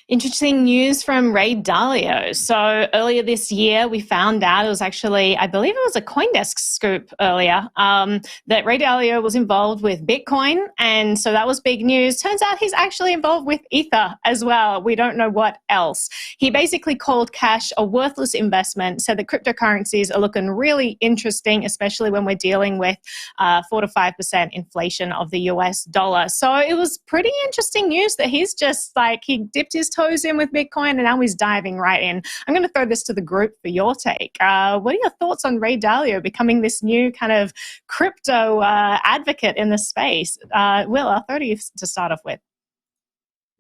Interesting news from Ray Dalio. So earlier this year, we found out it was actually, I believe it was a CoinDesk scoop earlier, that Ray Dalio was involved with Bitcoin. And so that was big news. Turns out he's actually involved with Ether as well. We don't know what else. He basically called cash a worthless investment, said that cryptocurrencies are looking really interesting, especially when we're dealing with 4 to 5% inflation of the US dollar. So it was pretty interesting news that he's just like, he dipped his toes in with Bitcoin and now he's diving right in. I'm going to throw this to the group for your take. What are your thoughts on Ray Dalio becoming this new kind of crypto advocate in the space? Will, I'll throw to you to start off with.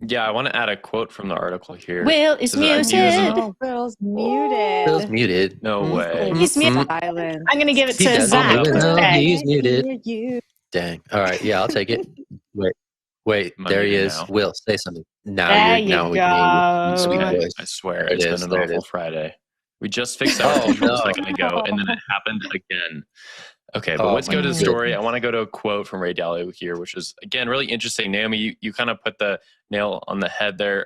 Yeah, I want to add a quote from the article here. Will is muted. Oh, Will's muted. Will's muted. No way. He's muted. I'm going to give it to Zach. No, Okay. he's muted. Dang. All right. Yeah, I'll take it. Wait. There he is. Now. Will, say something. There you go. Sweet voice. I swear, it's been an awful Friday. We just fixed that a second ago, and then it happened again. Okay, but let's go to the story. I want to go to a quote from Ray Dalio here, which is, again, really interesting. Naomi, you kind of put the nail on the head there.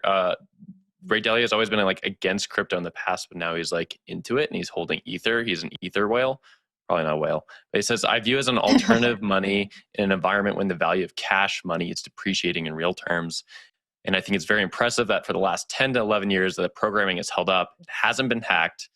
Ray Dalio has always been like against crypto in the past, but now he's like into it, and he's holding Ether. He's an Ether whale. Probably not a whale. But he says, I view as an alternative money in an environment when the value of cash money is depreciating in real terms. And I think it's very impressive that for the last 10 to 11 years, the programming has held up. It hasn't been hacked.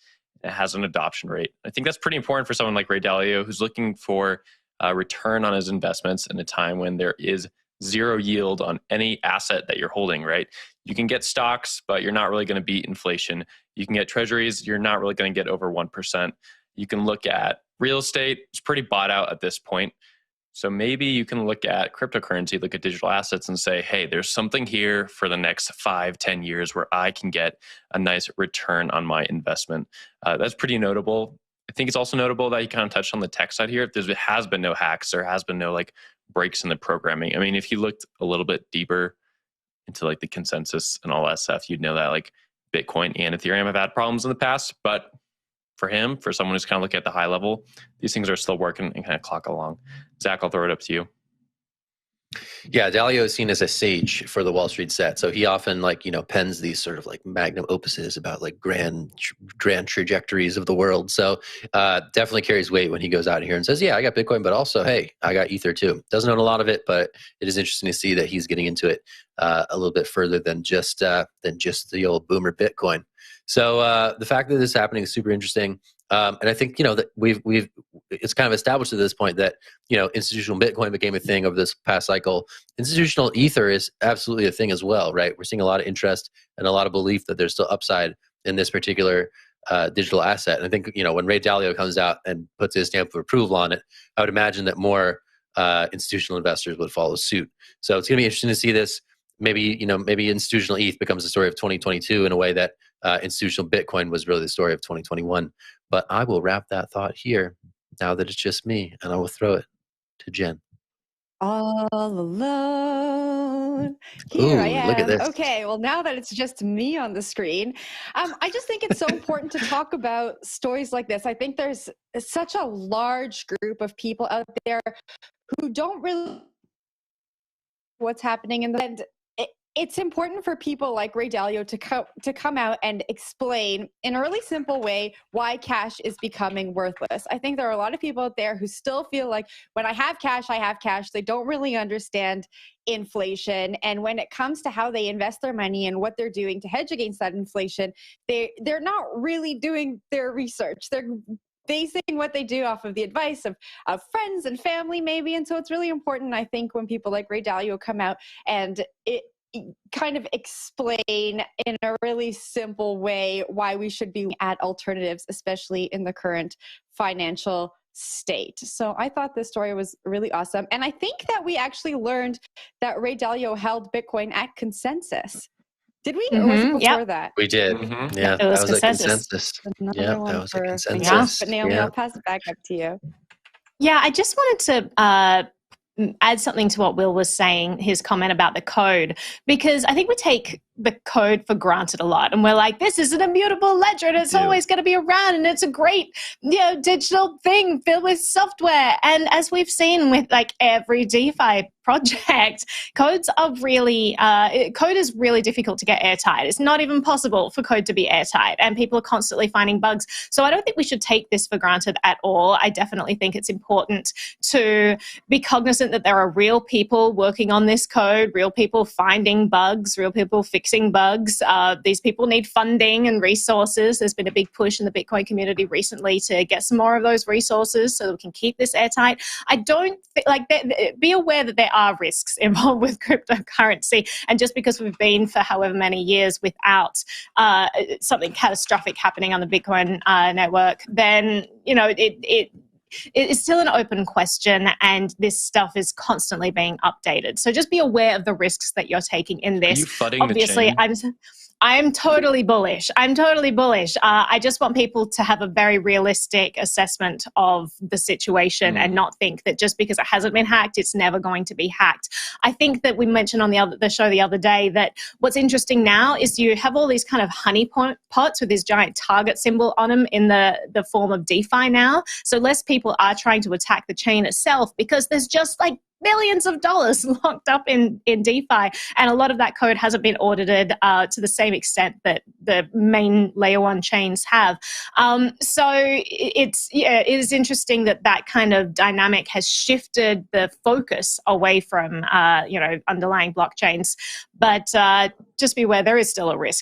It has an adoption rate. I think that's pretty important for someone like Ray Dalio, who's looking for a return on his investments in a time when there is zero yield on any asset that you're holding, right? You can get stocks, but you're not really going to beat inflation. You can get treasuries. You're not really going to get over 1%. You can look at real estate. It's pretty bought out at this point. So maybe you can look at cryptocurrency, look at digital assets and say, hey, there's something here for the next 5-10 years where I can get a nice return on my investment. That's pretty notable. I think it's also notable that you kind of touched on the tech side here. If there has been no hacks, there has been no like breaks in the programming. I mean, if you looked a little bit deeper into like the consensus and all that stuff, you'd know that like Bitcoin and Ethereum have had problems in the past, but for him, for someone who's kind of looking at the high level, these things are still working and kind of clock along. Zach, I'll throw it up to you. Yeah, Dalio is seen as a sage for the Wall Street set. So he often pens these sort of like magnum opuses about like grand trajectories of the world. So definitely carries weight when he goes out here and says, yeah, I got Bitcoin, but also, hey, I got Ether too. Doesn't own a lot of it, but it is interesting to see that he's getting into it a little bit further than just the old boomer Bitcoin. So the fact that this is happening is super interesting. And I think, that it's kind of established at this point that, institutional Bitcoin became a thing over this past cycle. Institutional Ether is absolutely a thing as well, right? We're seeing a lot of interest and a lot of belief that there's still upside in this particular digital asset. And I think, when Ray Dalio comes out and puts his stamp of approval on it, I would imagine that more institutional investors would follow suit. So it's going to be interesting to see this. Maybe institutional ETH becomes the story of 2022 in a way that institutional Bitcoin was really the story of 2021. But I will wrap that thought here now that it's just me, and I will throw it to Jen. All alone. Here I am. Look at this. Okay, well, now that it's just me on the screen, I just think it's so important to talk about stories like this. I think there's such a large group of people out there who don't really what's happening in the end. It's important for people like Ray Dalio to come out and explain in a really simple way why cash is becoming worthless. I think there are a lot of people out there who still feel like when I have cash, I have cash. They don't really understand inflation. And when it comes to how they invest their money and what they're doing to hedge against that inflation, they're not really doing their research. They're basing what they do off of the advice of friends and family maybe. And so it's really important, I think, when people like Ray Dalio come out and kind of explain in a really simple way why we should be at alternatives, especially in the current financial state. So I thought this story was really awesome. And I think that we actually learned that Ray Dalio held Bitcoin at consensus. Did we? Or was it before that? We did. Mm-hmm. Yeah, that was a consensus. Yeah, that was a consensus. Yeah. But Naomi, I'll pass it back up to you. Yeah, I just wanted to add something to what Will was saying, his comment about the code, because I think we take the code for granted a lot. And we're like, this is an immutable ledger and it's always going to be around and it's a great, digital thing filled with software. And as we've seen with like every DeFi project, code is really difficult to get airtight. It's not even possible for code to be airtight, and people are constantly finding bugs. So I don't think we should take this for granted at all. I definitely think it's important to be cognizant that there are real people working on this code, real people finding bugs, real people fixing bugs. These people need funding and resources. There's been a big push in the Bitcoin community recently to get some more of those resources so that we can keep this airtight. I don't be aware that there are risks involved with cryptocurrency, and just because we've been for however many years without something catastrophic happening on the Bitcoin network, then it's still an open question, and this stuff is constantly being updated. So just be aware of the risks that you're taking in this. Are you fudding Obviously, the chain? I'm totally bullish. I just want people to have a very realistic assessment of the situation and not think that just because it hasn't been hacked, it's never going to be hacked. I think that we mentioned on the show the other day that what's interesting now is you have all these kind of honey pots with this giant target symbol on them in the form of DeFi now. So less people are trying to attack the chain itself because there's just like millions of dollars locked up in DeFi, and a lot of that code hasn't been audited to the same extent that the main layer one chains have. So it is interesting that kind of dynamic has shifted the focus away from underlying blockchains. But just beware, there is still a risk